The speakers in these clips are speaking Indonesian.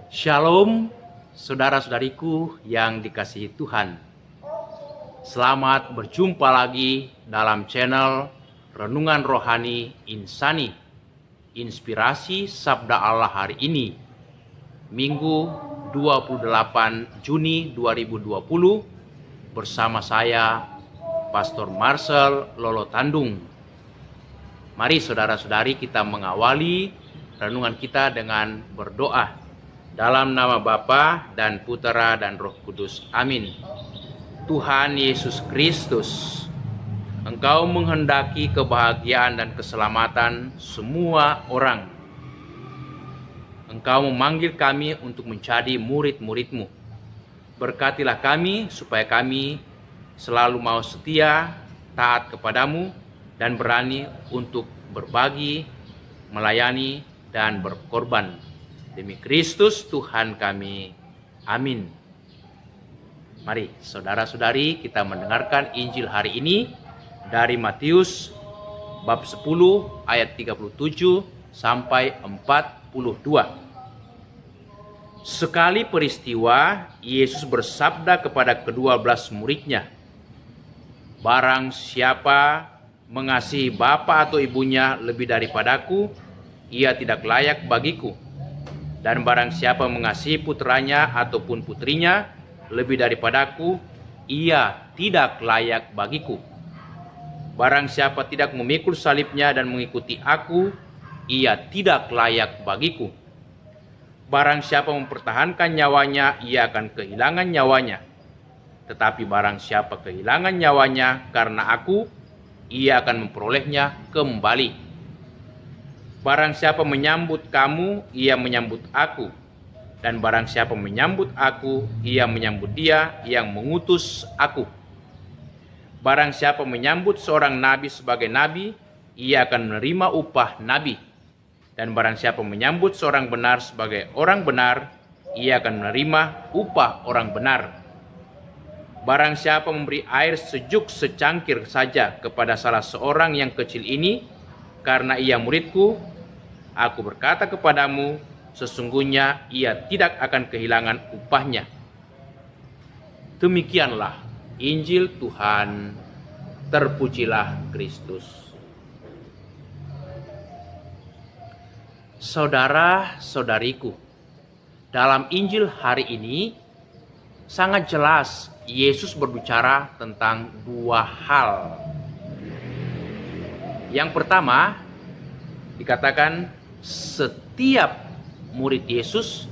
Shalom, saudara-saudariku yang dikasihi Tuhan. Selamat berjumpa lagi dalam channel Renungan Rohani Insani. Inspirasi Sabda Allah hari ini, Minggu 28 Juni 2020, bersama saya, Pastor Marcel Lolo Tandung. Mari saudara-saudari kita mengawali renungan kita dengan berdoa. Dalam nama Bapa dan Putera dan Roh Kudus. Amin. Tuhan Yesus Kristus, Engkau menghendaki kebahagiaan dan keselamatan semua orang. Engkau memanggil kami untuk menjadi murid-murid-Mu. Berkatilah kami supaya kami selalu mau setia, taat kepadamu, dan berani untuk berbagi, melayani, dan berkorban. Demi Kristus Tuhan kami. Amin. Mari saudara-saudari kita mendengarkan Injil hari ini dari Matius bab 10 ayat 37 sampai 42. Sekali peristiwa, Yesus bersabda kepada ke-12 muridnya, "Barang siapa mengasihi bapa atau ibunya lebih daripadaku, ia tidak layak bagiku. Dan barang siapa mengasihi putranya ataupun putrinya lebih daripadaku, ia tidak layak bagiku. Barang siapa tidak memikul salibnya dan mengikuti aku, ia tidak layak bagiku. Barang siapa mempertahankan nyawanya, ia akan kehilangan nyawanya. Tetapi barang siapa kehilangan nyawanya karena aku, ia akan memperolehnya kembali. Barang siapa menyambut kamu, ia menyambut aku. Dan barang siapa menyambut aku, ia menyambut dia yang mengutus aku. Barang siapa menyambut seorang nabi sebagai nabi, ia akan menerima upah nabi. Dan barang siapa menyambut seorang benar sebagai orang benar, ia akan menerima upah orang benar. Barang siapa memberi air sejuk secangkir saja kepada salah seorang yang kecil ini, karena ia muridku, aku berkata kepadamu, sesungguhnya ia tidak akan kehilangan upahnya." Demikianlah Injil Tuhan. Terpujilah Kristus. Saudara-saudariku, dalam Injil hari ini sangat jelas Yesus berbicara tentang dua hal. Yang pertama, dikatakan setiap murid Yesus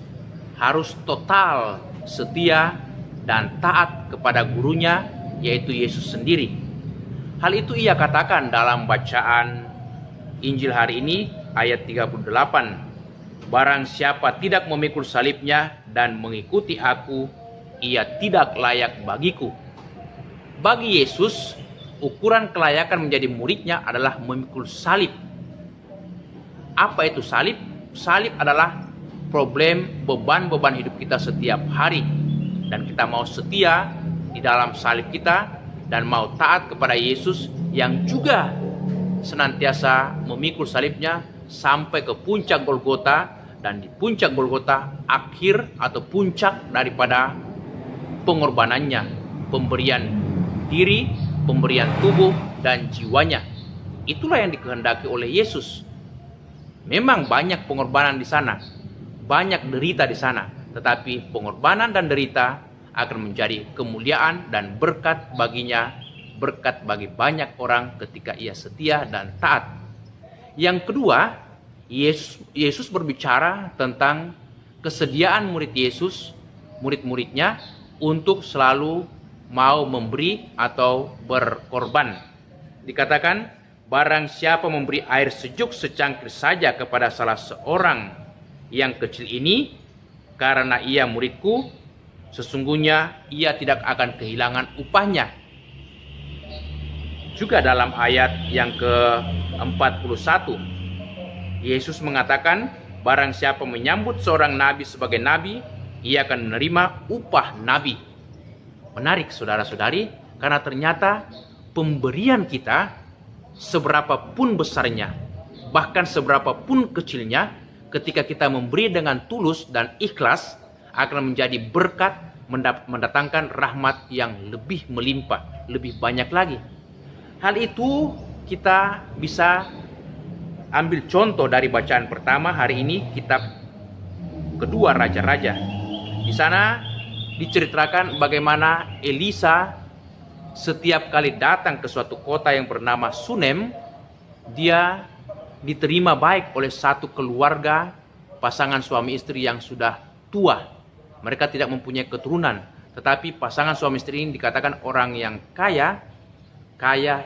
harus total setia dan taat kepada gurunya, yaitu Yesus sendiri. Hal itu ia katakan dalam bacaan Injil hari ini ayat 38. Barang siapa tidak memikul salibnya dan mengikuti aku, ia tidak layak bagiku. Bagi Yesus, ukuran kelayakan menjadi muridnya adalah memikul salib. Apa itu salib? Salib adalah problem, beban-beban hidup kita setiap hari. Dan kita mau setia di dalam salib kita dan mau taat kepada Yesus yang juga senantiasa memikul salibnya sampai ke puncak Golgota. Dan di puncak Golgota, akhir atau puncak daripada pengorbanannya, pemberian diri, pemberian tubuh dan jiwanya. Itulah yang dikehendaki oleh Yesus. Memang banyak pengorbanan di sana, banyak derita di sana, tetapi pengorbanan dan derita akan menjadi kemuliaan dan berkat baginya, berkat bagi banyak orang ketika ia setia dan taat. Yang kedua, Yesus berbicara tentang kesediaan murid Yesus, murid-muridnya untuk selalu mau memberi atau berkorban. Dikatakan, barang siapa memberi air sejuk secangkir saja kepada salah seorang yang kecil ini, karena ia muridku, sesungguhnya ia tidak akan kehilangan upahnya. Juga dalam ayat yang ke-41, Yesus mengatakan, barang siapa menyambut seorang nabi sebagai nabi, ia akan menerima upah nabi. Menarik saudara-saudari, karena ternyata pemberian kita seberapapun besarnya, bahkan seberapapun kecilnya, ketika kita memberi dengan tulus dan ikhlas, akan menjadi berkat, mendatangkan rahmat yang lebih melimpah, lebih banyak lagi. Hal itu kita bisa ambil contoh dari bacaan pertama hari ini, kitab kedua Raja-Raja. Di sana diceritakan bagaimana Elisa setiap kali datang ke suatu kota yang bernama Sunem, dia diterima baik oleh satu keluarga pasangan suami istri yang sudah tua. Mereka tidak mempunyai keturunan, tetapi pasangan suami istri ini dikatakan orang yang kaya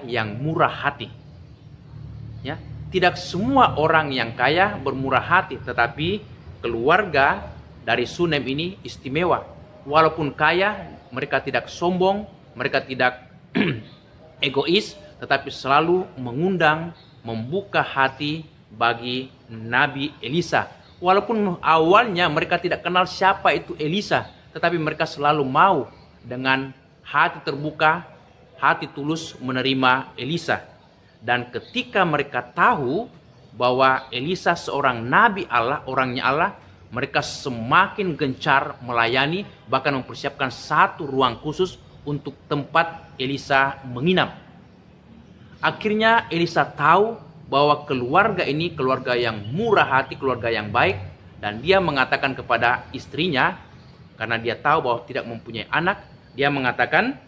yang murah hati. Ya, tidak semua orang yang kaya bermurah hati, tetapi keluarga dari Sunem ini istimewa. Walaupun kaya, mereka tidak sombong, mereka tidak egois, tetapi selalu mengundang, membuka hati bagi Nabi Elisa. Walaupun awalnya mereka tidak kenal siapa itu Elisa, tetapi mereka selalu mau dengan hati terbuka, hati tulus menerima Elisa. Dan ketika mereka tahu bahwa Elisa seorang nabi Allah, orangnya Allah, mereka semakin gencar melayani, bahkan mempersiapkan satu ruang khusus untuk tempat Elisa menginap. Akhirnya Elisa tahu bahwa keluarga ini keluarga yang murah hati, keluarga yang baik, dan dia mengatakan kepada istrinya, karena dia tahu bahwa tidak mempunyai anak, dia mengatakan,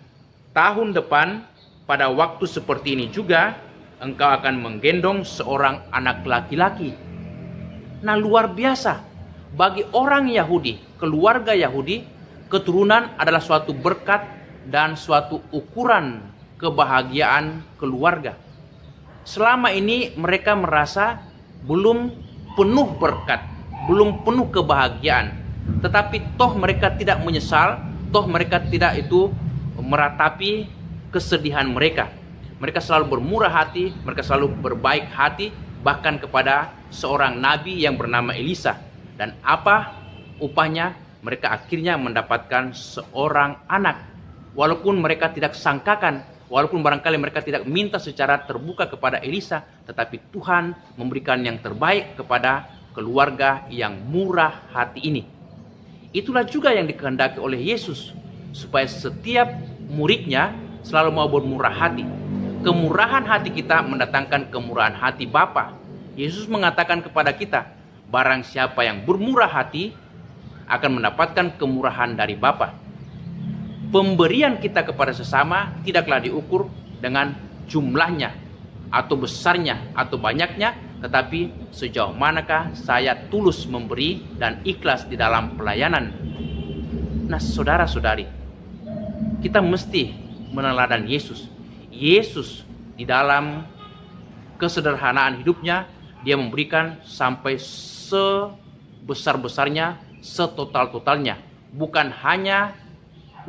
tahun depan pada waktu seperti ini juga engkau akan menggendong seorang anak laki-laki. Nah, luar biasa. Bagi orang Yahudi, keluarga Yahudi, keturunan adalah suatu berkat dan suatu ukuran kebahagiaan keluarga. Selama ini mereka merasa belum penuh berkat, belum penuh kebahagiaan. Tetapi toh mereka tidak menyesal, toh mereka tidak itu meratapi kesedihan mereka. Mereka selalu bermurah hati, mereka selalu berbaik hati, bahkan kepada seorang nabi yang bernama Elisa. Dan apa upahnya? Mereka akhirnya mendapatkan seorang anak. Walaupun mereka tidak sangkakan, walaupun barangkali mereka tidak minta secara terbuka kepada Elisa, tetapi Tuhan memberikan yang terbaik kepada keluarga yang murah hati ini. Itulah juga yang dikehendaki oleh Yesus, supaya setiap muridnya selalu mau bermurah hati. Kemurahan hati kita mendatangkan kemurahan hati Bapa. Yesus mengatakan kepada kita, barang siapa yang bermurah hati akan mendapatkan kemurahan dari Bapa. Pemberian kita kepada sesama tidaklah diukur dengan jumlahnya, atau besarnya, atau banyaknya, tetapi sejauh manakah saya tulus memberi dan ikhlas di dalam pelayanan. Nah, saudara-saudari, kita mesti meneladan Yesus. Yesus di dalam kesederhanaan hidupnya, dia memberikan sampai sebesar-besarnya, setotal-totalnya. Bukan hanya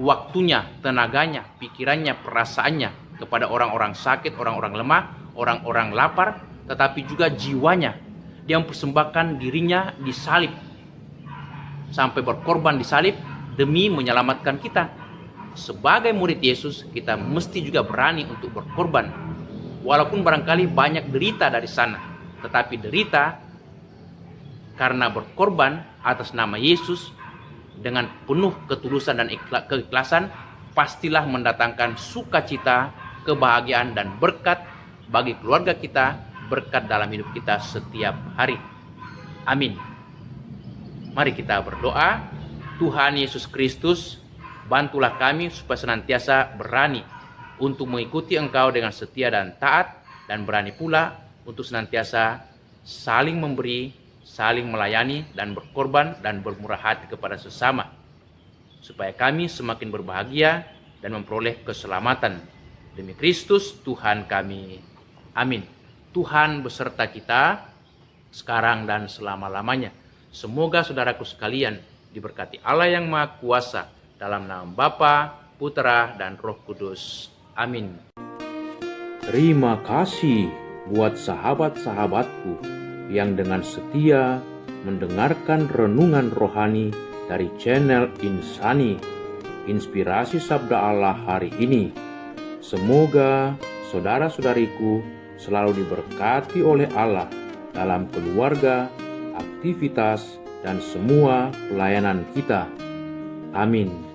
waktunya, tenaganya, pikirannya, perasaannya kepada orang-orang sakit, orang-orang lemah, orang-orang lapar, tetapi juga jiwanya. Dia mempersembahkan dirinya di salib, sampai berkorban di salib demi menyelamatkan kita. Sebagai murid Yesus, kita mesti juga berani untuk berkorban. Walaupun barangkali banyak derita dari sana, tetapi derita karena berkorban atas nama Yesus dengan penuh ketulusan dan keikhlasan, pastilah mendatangkan sukacita, kebahagiaan, dan berkat bagi keluarga kita, berkat dalam hidup kita setiap hari. Amin. Mari kita berdoa. Tuhan Yesus Kristus, bantulah kami supaya senantiasa berani untuk mengikuti Engkau dengan setia dan taat, dan berani pula untuk senantiasa saling memberi, saling melayani, dan berkorban dan bermurah hati kepada sesama, supaya kami semakin berbahagia dan memperoleh keselamatan. Demi Kristus Tuhan kami. Amin. Tuhan beserta kita sekarang dan selama-lamanya. Semoga saudaraku sekalian diberkati Allah yang Maha Kuasa, dalam nama Bapa, Putra, dan Roh Kudus. Amin. Terima kasih buat sahabat-sahabatku yang dengan setia mendengarkan renungan rohani dari channel Insani, Inspirasi Sabda Allah hari ini. Semoga saudara-saudariku selalu diberkati oleh Allah dalam keluarga, aktivitas dan semua pelayanan kita. Amin.